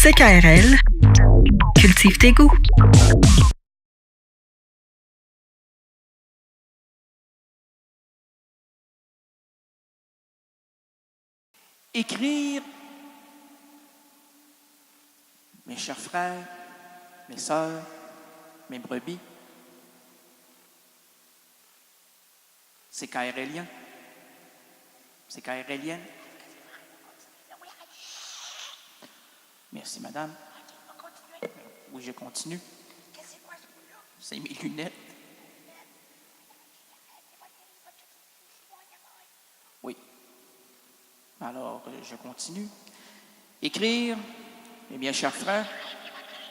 CKRL, cultive tes goûts. Écrire, mes chers frères, mes sœurs, mes brebis, c'est KRLien, c'est KRLienne. Merci, madame. Oui, je continue. C'est mes lunettes. Oui. Alors, je continue. Écrire, mes bien chers frères.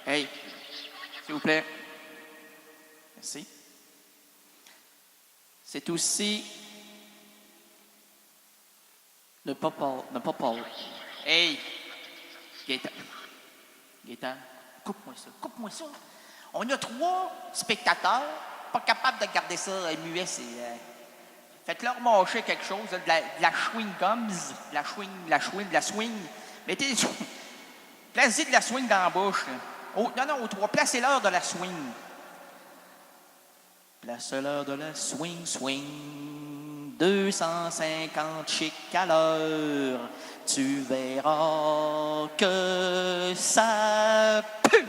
Hey, s'il vous plaît. Merci. C'est aussi ne pas parler. Hey, Gaétan, coupe-moi ça. On a 3 spectateurs, pas capables de garder ça muet. Faites-leur mâcher quelque chose, de la chewing-gums, de la swing. Mettez placez de la swing dans la bouche. Oh, non, aux 3, placez-leur de la swing. Placez-leur de la swing. 250 chic à l'heure. Tu verras que ça pue.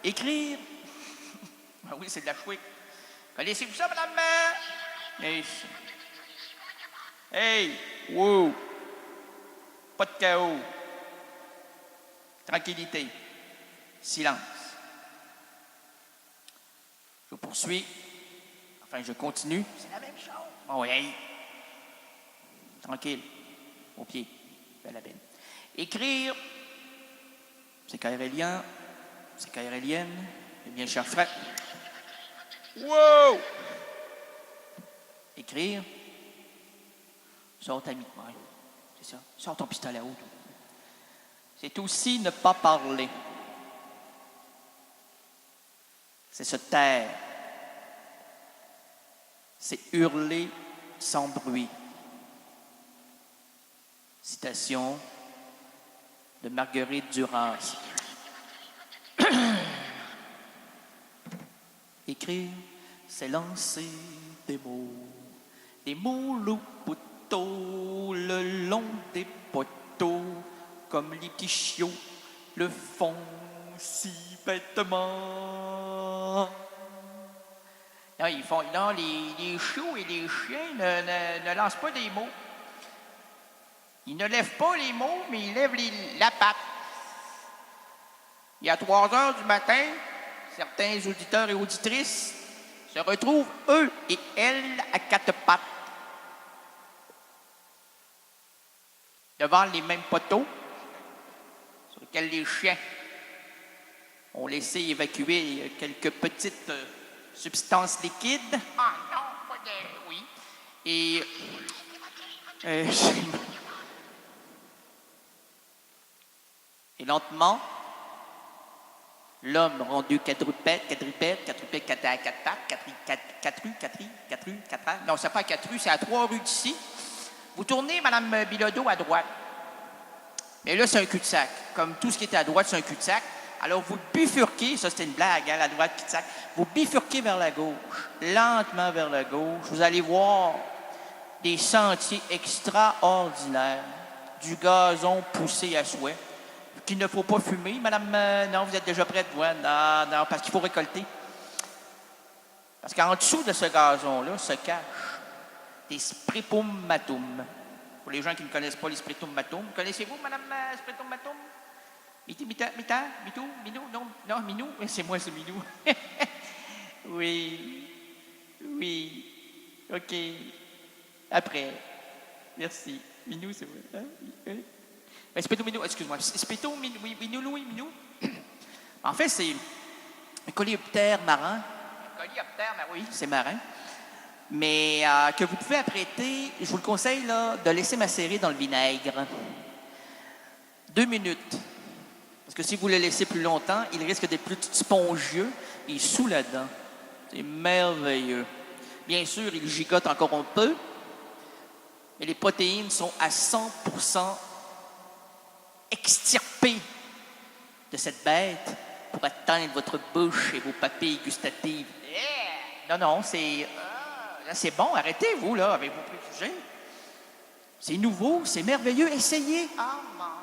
Écrire. Ah oui, c'est de la chouique. Connaissez-vous ça, madame? Hey, wow. Pas de chaos. Tranquillité. Silence. Je poursuis. Enfin, je continue. C'est la même chose. Oh, hey. Tranquille. Au pied. Fais la belle. Écrire. C'est KRLien. C'est KRLienne. Eh bien, chers frères. Wow! Écrire. Sors ta mitraille. C'est ça. Sors ton pistolet à eau. C'est aussi ne pas parler. C'est se taire. C'est hurler sans bruit. Citation de Marguerite Duras. Écrire, c'est lancer des mots loup-poteaux, le long des poteaux, comme les petits chiots le font si bêtement. Non, les chiots et les chiens ne lancent pas des mots. Ils ne lèvent pas les mots, mais ils lèvent la patte. Il y a 3 heures du matin, certains auditeurs et auditrices se retrouvent, eux et elles, à 4 pattes. Devant les mêmes poteaux sur lesquels les chiens ont laissé évacuer quelques petites substances liquides. Ah non, pas de... Oui. Et... Et lentement, l'homme rendu quadrupède, à 4 pattes, 4 rues, non, c'est pas à 4 rues, c'est à 3 rues d'ici. Vous tournez, Mme Bilodeau, à droite. Mais là, c'est un cul-de-sac. Comme tout ce qui était à droite, c'est un cul-de-sac. Alors, vous bifurquez, ça c'était une blague, hein, la droite, cul-de-sac. Vous bifurquez vers la gauche, lentement vers la gauche. Vous allez voir des sentiers extraordinaires, du gazon poussé à souhait. Qu'il ne faut pas fumer, madame. Non, vous êtes déjà prête, vous. Hein? Non, parce qu'il faut récolter. Parce qu'en dessous de ce gazon-là se cachent des spritummatum. Pour les gens qui ne connaissent pas les spritummatum, connaissez-vous, madame spritummatum? Minou? Non, Minou? C'est moi, c'est Minou. Oui. OK. Après. Merci. Minou, c'est moi. Hein? Oui. Minou, excuse-moi. Minou. En fait, c'est un coléoptère marin. Un coléoptère, oui, c'est marin. Mais que vous pouvez apprêter, je vous le conseille, là, de laisser macérer dans le vinaigre. 2 minutes. Parce que si vous le laissez plus longtemps, il risque d'être plus spongieux et sous la dent. C'est merveilleux. Bien sûr, il gigote encore un peu, mais les protéines sont à 100% extirpées cette bête pour atteindre votre bouche et vos papilles gustatives. Yeah! Non, là, c'est bon, arrêtez-vous, là, avec vos préjugés. C'est nouveau, c'est merveilleux, essayez. Ah,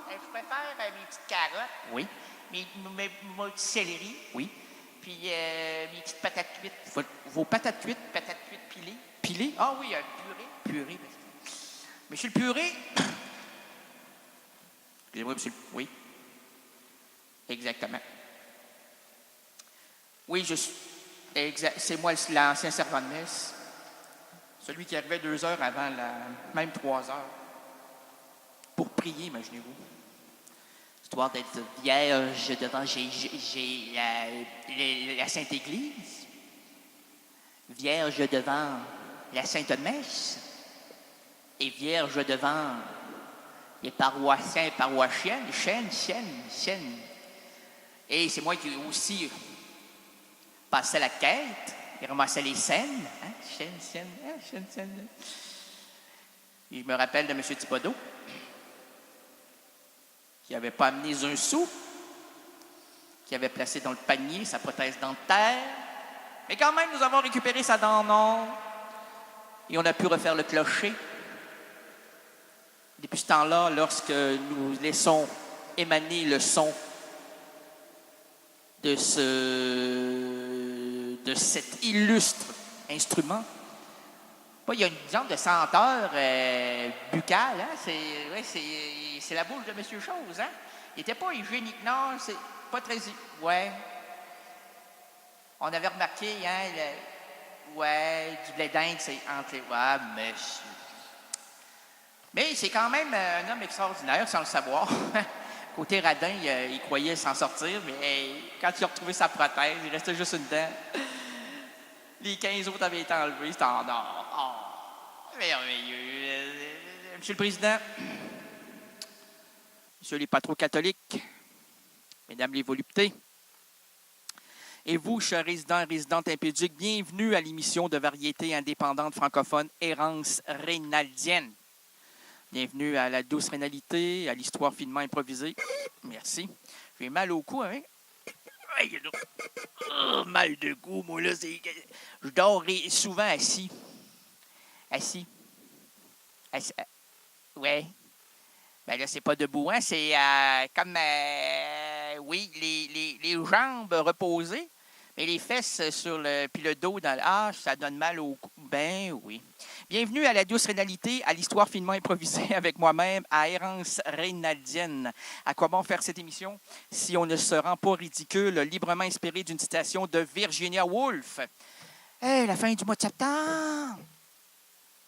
je préfère mes petites carottes. Oui. Mes petits céleri. Oui. Puis mes petites patates cuites. Vos patates cuites pilées. Pilées? Ah oui, purée. Monsieur le purée. Excusez-moi, monsieur le... Oui. Exactement. Oui, c'est moi l'ancien servant de messe. Celui qui arrivait 2 heures avant, même 3 heures, pour prier, imaginez-vous. Histoire d'être vierge devant la Sainte Église, vierge devant la Sainte Messe, et vierge devant les paroissiens et paroissiennes, chaîne. Et c'est moi qui aussi passais la quête. Il ramassait les scènes. Hein? Chaîne. Et je me rappelle de M. Thibodeau, qui n'avait pas amené un sou, qui avait placé dans le panier sa prothèse dentaire. Mais quand même, nous avons récupéré sa dent en or et on a pu refaire le clocher. Depuis ce temps-là, lorsque nous laissons émaner le son de cet illustre instrument, il y a une genre de senteur buccale, hein? C'est la bouche de M. Chose, hein? Il n'était pas hygiénique, non, c'est pas très... Ouais. On avait remarqué, hein, du blé d'Inde, c'est entre les... Ouais, monsieur. Mais c'est quand même un homme extraordinaire, sans le savoir. Côté radin, il croyait s'en sortir, mais quand il a retrouvé sa prothèse, il restait juste une dent. Les 15 autres avaient été enlevés, c'était en or. Oh, merveilleux. Monsieur le Président, Monsieur les patrons catholiques, Mesdames les voluptés, et vous, chers résidents et résidentes impédiques, bienvenue à l'émission de variété indépendante francophone Errance rénaldienne. Bienvenue à la douce rénalité, à l'histoire finement improvisée. Merci. J'ai mal au cou, hein? Mal de cou, moi, là, c'est... Je dors souvent assis. Assis. Ouais. Ben là, c'est pas debout, hein? C'est comme... oui, les jambes reposées, mais les fesses sur puis le dos dans ça donne mal au cou. Ben oui. Bienvenue à la douce rénalité, à l'histoire finement improvisée avec moi-même, à Errance rénaldienne. À quoi bon faire cette émission si on ne se rend pas ridicule, librement inspiré d'une citation de Virginia Woolf? Hey, la fin du mois de septembre!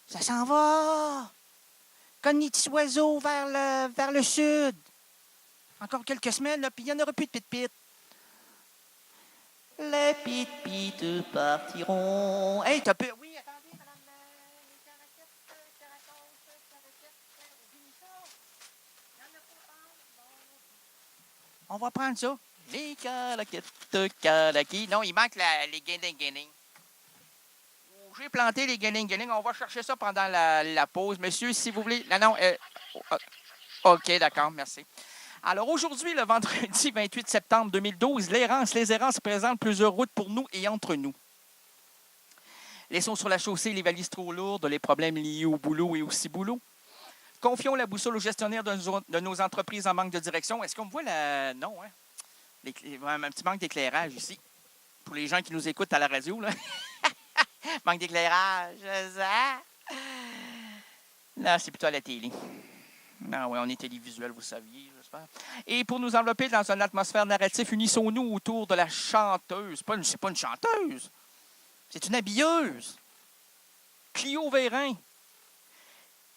Ça s'en va! Comme les petits oiseaux vers le sud. Encore quelques semaines, là, puis il n'y en aura plus de pit-pit. Les pit-pit partiront. Hey, t'as peur? Oui, attendez, madame. Les caraquettes, oublie ça. Il n'y en a pas. On va prendre ça. Les caraquettes, Non, il manque les guéding. J'ai planté les guéding. On va chercher ça pendant la pause. Monsieur, si vous voulez... Non. OK, d'accord, merci. Alors aujourd'hui, le vendredi 28 septembre 2012, les errances présentent plusieurs routes pour nous et entre nous. Laissons sur la chaussée les valises trop lourdes, les problèmes liés au boulot et au ciboulot. Confions la boussole aux gestionnaires de nos entreprises en manque de direction. Est-ce qu'on me voit la... Non, hein? Un petit manque d'éclairage ici. Pour les gens qui nous écoutent à la radio, là. Manque d'éclairage, ça. Là, c'est plutôt à la télé. Non, oui, on est télévisuel, vous saviez, j'espère. Et pour nous envelopper dans une atmosphère narrative, unissons-nous autour de la chanteuse. C'est pas une chanteuse. C'est une habilleuse. Clio Vérin.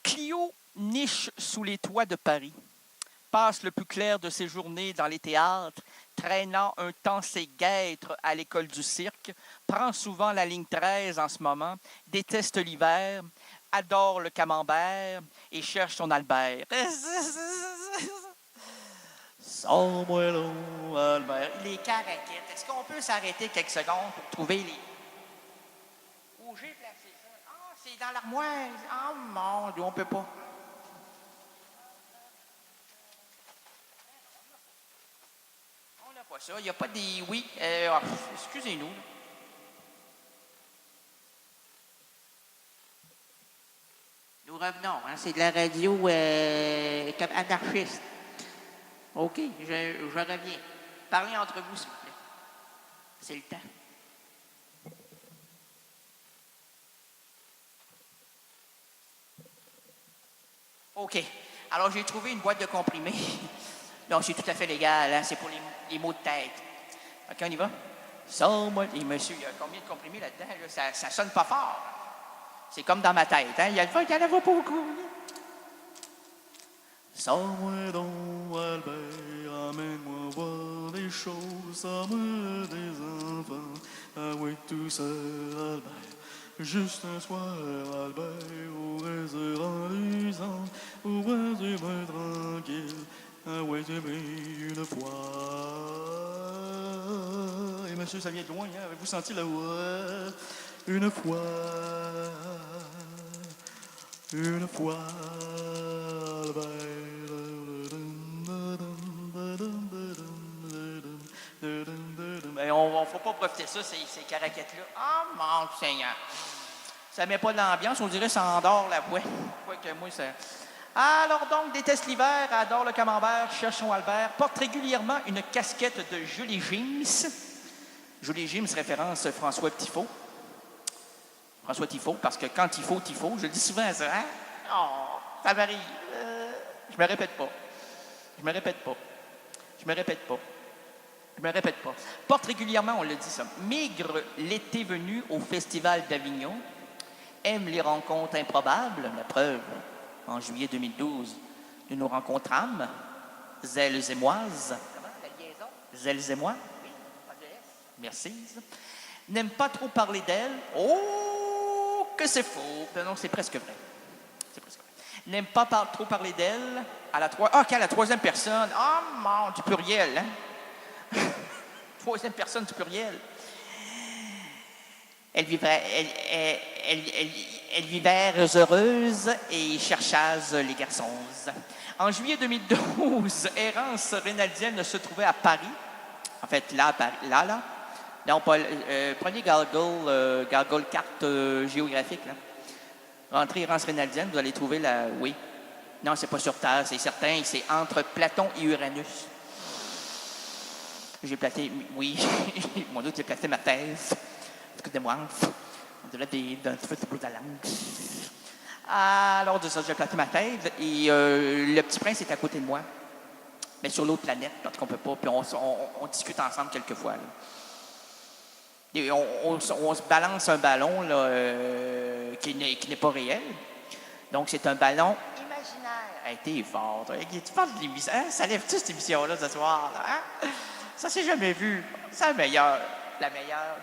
Clio niche sous les toits de Paris. Passe le plus clair de ses journées dans les théâtres, traînant un temps ses guêtres à l'école du cirque, prend souvent la ligne 13 en ce moment, déteste l'hiver, adore le camembert et cherche son Albert. Sans-moi long, Albert. Les caraquettes. Est-ce qu'on peut s'arrêter quelques secondes pour trouver les... Où j'ai placé ça? Ah, c'est dans l'armoire. Ah, mon Dieu, on peut pas. dirait pas ça. Il n'y a pas des... Oui, excusez-nous. Là. Nous revenons. Hein, c'est de la radio comme anarchiste. OK, je reviens. Parlez entre vous, s'il vous plaît. C'est le temps. OK. Alors, j'ai trouvé une boîte de comprimés. Donc, c'est tout à fait légal. Hein? C'est pour les maux de tête. OK, on y va? Sors-moi. Et monsieur, il y a combien de comprimés là-dedans? Là? Ça sonne pas fort. C'est comme dans ma tête. Hein? Il y en a pas beaucoup. Sors-moi donc, Albert, amène-moi voir des choses, sors-moi des enfants. Ah oui, tout seul, Albert. Juste un soir, Albert, au restaurant des anges, au restaurant tranquille, ah ouais, j'ai pris une fois. Et monsieur, ça vient de loin, hein? Avez-vous senti la voix? Une fois, Albert. Mais on ne faut pas profiter de ça, ces caraquettes-là. Ah, mon Seigneur! Ça ne met pas de l'ambiance, on dirait que ça endort la voix. Quoique moi, ça... Alors donc, déteste l'hiver, adore le camembert, cherche son Albert, porte régulièrement une casquette de Julie Gims. Julie Gims, référence François Tifo. François Tifo, parce que quand Tifo, je le dis souvent ça, hein? Oh, ça m'arrive. Je me répète pas. Porte régulièrement, on le dit ça. Migre l'été venu au Festival d'Avignon. Aime les rencontres improbables. La preuve, en juillet 2012, nous nous rencontrâmes. Zèles et moises. Comment la liaison? Zèles et moi. Oui, pas de S. Merci. N'aime pas trop parler d'elle. Oh, que c'est faux. Non, c'est presque vrai. N'aime pas trop parler d'elle. À la troisième personne. Ah, mon, du pluriel, hein? Troisième personne du pluriel. Elle vivait heureuse et cherchase les garçons. En juillet 2012, Errance Reynaldienne se trouvait à Paris. En fait, là. Non, prenez Gargle carte géographique. Là. Rentrez Errance Reynaldienne, vous allez trouver la... Oui. Non, c'est pas sur Terre, c'est certain. C'est entre Platon et Uranus. J'ai platé... Oui. Mon Dieu, j'ai platé ma thèse. Excusez-moi. On dirait d'un feu de bout de la langue. Alors, de ça, j'ai platé ma thèse. Et le petit prince est à côté de moi. Mais sur l'autre planète, parce qu'on peut pas. Puis on discute ensemble quelquefois. Là. Et on se balance un ballon là, qui n'est pas réel. Donc, c'est un ballon imaginaire. Hey, t'es fort. Tu parles de l'émission. Hein? Ça lève-tu cette émission-là ce soir? Là, hein? Ça s'est jamais vu. C'est la meilleure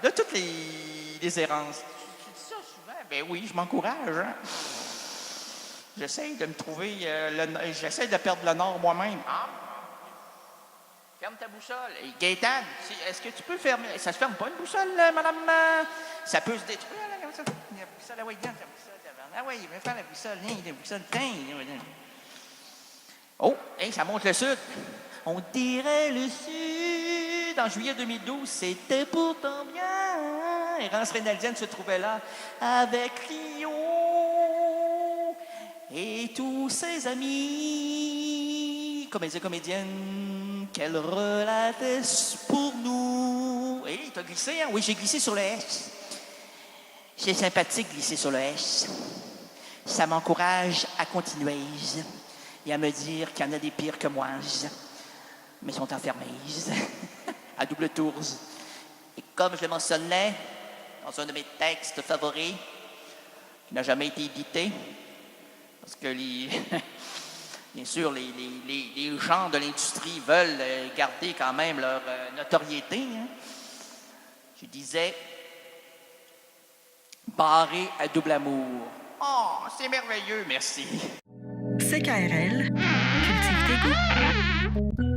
de toutes les errances. Tu dis ça souvent? Ben oui, je m'encourage. Hein? J'essaie de me trouver... j'essaie de perdre le nord moi-même. Ah! Ferme ta boussole. Et Gaétane, est-ce que tu peux fermer... Ça se ferme pas une boussole, madame? Ça peut se détruire, là, comme ça. La boussole, ah oui, viens, la boussole. Ah oui, viens faire la boussole. La boussole, oh, hey, ça monte le sud. On dirait le sud. En juillet 2012, c'était pourtant bien. Errance Reynaldienne se trouvait là avec Rio et tous ses amis. Comédiennes qu'elle relatait pour nous. Hé, t'as glissé, hein? Oui, j'ai glissé sur le S. C'est sympathique glisser sur le S. Ça m'encourage à continuer et à me dire qu'il y en a des pires que moi. Mais sont enfermés à double tour. Et comme je le mentionnais dans un de mes textes favoris, qui n'a jamais été édité, parce que bien sûr, les gens de l'industrie veulent garder quand même leur notoriété. Hein. Je disais, barré à double amour. Oh, c'est merveilleux, merci. CKRL, cultive tes goûts.